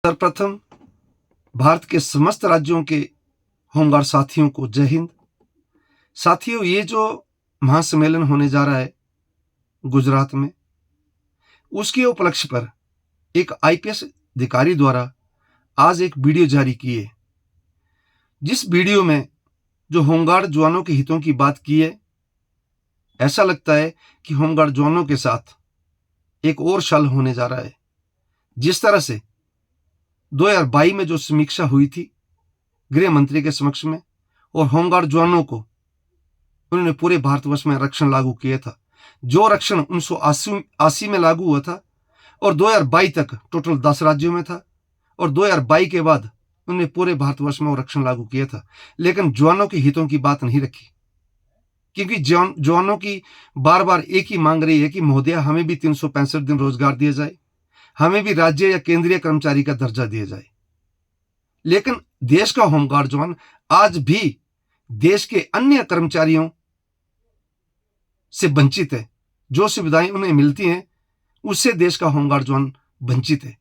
सर्वप्रथम भारत के समस्त राज्यों के होमगार्ड साथियों को जय हिंद। साथियों, ये जो महासम्मेलन होने जा रहा है गुजरात में, उसके उपलक्ष्य पर एक आईपीएस अधिकारी द्वारा आज एक वीडियो जारी की है। जिस वीडियो में जो होमगार्ड जवानों के हितों की बात की है, ऐसा लगता है कि होमगार्ड जवानों के साथ एक और छल होने जा रहा है। जिस तरह से 2022 में जो समीक्षा हुई थी गृह मंत्री के समक्ष में, और होमगार्ड जवानों को उन्होंने पूरे भारतवर्ष में आरक्षण लागू किया था, जो आरक्षण 1980 में लागू हुआ था और 2022 तक टोटल 10 राज्यों में था, और 2022 के बाद उन्होंने पूरे भारतवर्ष में आरक्षण लागू किया था। लेकिन जवानों के हितों की बात नहीं रखी, क्योंकि जवानों की बार बार एक ही मांग रही है कि महोदय, हमें भी 365 दिन रोजगार दिया जाए, हमें भी राज्य या केंद्रीय कर्मचारी का दर्जा दिया जाए। लेकिन देश का होमगार्ड जवान आज भी देश के अन्य कर्मचारियों से वंचित है। जो सुविधाएं उन्हें मिलती हैं, उससे देश का होमगार्ड जवान वंचित है।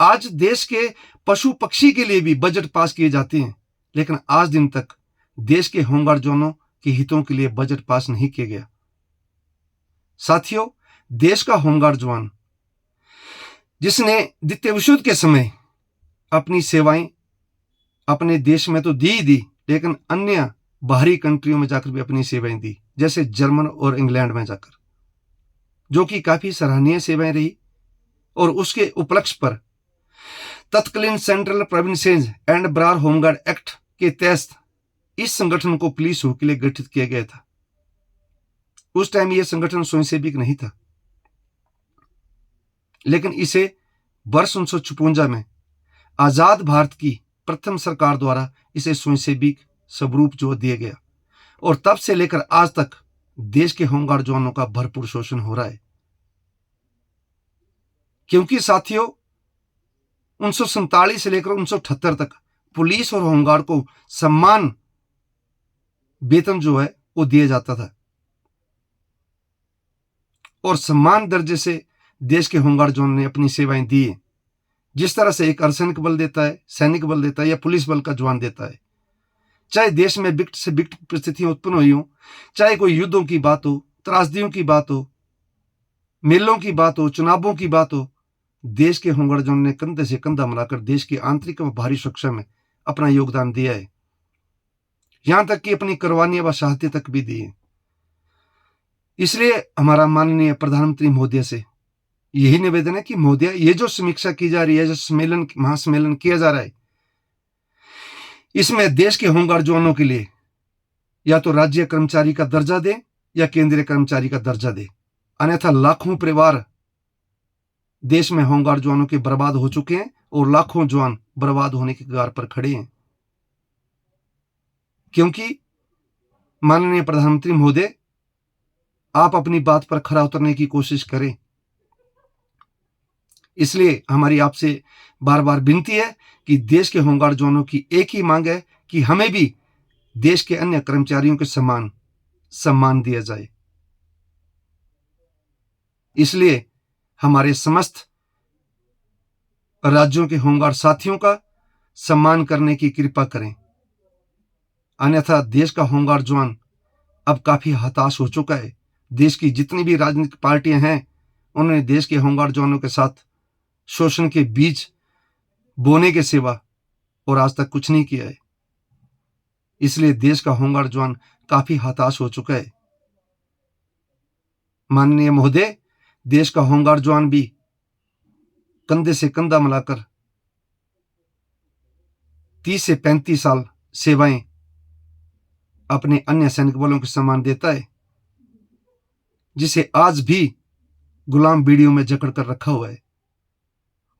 आज देश के पशु पक्षी के लिए भी बजट पास किए जाते हैं, लेकिन आज दिन तक देश के होमगार्ड जवानों के हितों के लिए बजट पास नहीं किया गया। साथियों, देश का होमगार्ड जवान जिसने द्वितीय विश्व युद्ध के समय अपनी सेवाएं अपने देश में तो दी ही दी, लेकिन अन्य बाहरी कंट्रियों में जाकर भी अपनी सेवाएं दी, जैसे जर्मन और इंग्लैंड में जाकर, जो कि काफी सराहनीय सेवाएं रही। और उसके उपलक्ष्य पर तत्कालीन central provinces and Brar home guard act के तहत इस संगठन को पुलिस हो के लिए गठित किया गया था। उस टाइम यह संगठन स्वयंसेवी नहीं था, लेकिन इसे वर्ष 1956 में आजाद भारत की प्रथम सरकार द्वारा इसे स्वयंसेवी स्वरूप जो दिया गया, और तब से लेकर आज तक देश के होमगार्ड जवानों का भरपूर शोषण हो रहा है। क्योंकि साथियों, 1947 से लेकर 1978 तक पुलिस और होमगार्ड को समान वेतन जो है वो दिया जाता था, और समान दर्जे से देश के होमगार्ड जवान ने अपनी सेवाएं दी है। जिस तरह से एक अर्धसैनिक बल देता है, सैनिक बल देता है, या पुलिस बल का जवान देता है, चाहे देश में विकट से विकट परिस्थितियां उत्पन्न हुई हो, चाहे कोई युद्धों की बात हो, त्रासदियों की बात हो, मेलों की बात हो, चुनावों की बात हो, देश के होमगार्ड जवान ने कंधे से कंधा मिलाकर देश की आंतरिक व बाहरी सुरक्षा में अपना योगदान दिया है। यहां तक कि अपनी कुर्बानियां व शहादतें तक भी दी है। इसलिए हमारा माननीय प्रधानमंत्री महोदय से यही निवेदन है कि महोदय, ये जो समीक्षा की जा रही है, जो महासम्मेलन किया जा रहा है, इसमें देश के होमगार्ड जवानों के लिए या तो राज्य कर्मचारी का दर्जा दे या केंद्रीय कर्मचारी का दर्जा दे, अन्यथा लाखों परिवार देश में होमगार्ड जवानों के बर्बाद हो चुके हैं और लाखों जवान बर्बाद होने के कगार पर खड़े हैं। क्योंकि माननीय प्रधानमंत्री महोदय, आप अपनी बात पर खरा उतरने की कोशिश करें। इसलिए हमारी आपसे बार बार विनती है कि देश के होमगार्ड जवानों की एक ही मांग है कि हमें भी देश के अन्य कर्मचारियों के समान सम्मान दिया जाए। इसलिए हमारे समस्त राज्यों के होमगार्ड साथियों का सम्मान करने की कृपा करें, अन्यथा देश का होमगार्ड जवान अब काफी हताश हो चुका है। देश की जितनी भी राजनीतिक पार्टियां हैं, उन्होंने देश के होमगार्ड जवानों के साथ शोषण के बीज बोने के सिवा और आज तक कुछ नहीं किया है। इसलिए देश का होमगार्ड जवान काफी हताश हो चुका है। माननीय महोदय, देश का होमगार्ड जवान भी कंधे से कंधा मिलाकर 30 से 35 साल सेवाएं अपने अन्य सैनिक बलों के समान देता है, जिसे आज भी गुलाम बीड़ियों में जकड़ कर रखा हुआ है।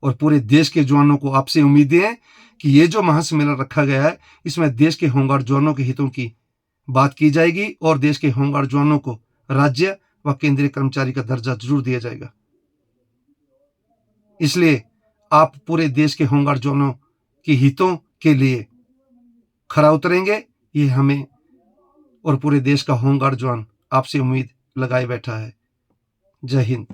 और पूरे देश के जवानों को आपसे उम्मीदें हैं कि ये जो महासम्मेलन रखा गया है, इसमें देश के होमगार्ड जवानों के हितों की बात की जाएगी और देश के होमगार्ड जवानों को राज्य व केंद्रीय कर्मचारी का दर्जा जरूर दिया जाएगा। इसलिए आप पूरे देश के होमगार्ड जवानों के हितों के लिए खरा उतरेंगे, ये हमें और पूरे देश का होमगार्ड जवान आपसे उम्मीद लगाए बैठा है। जय हिंद।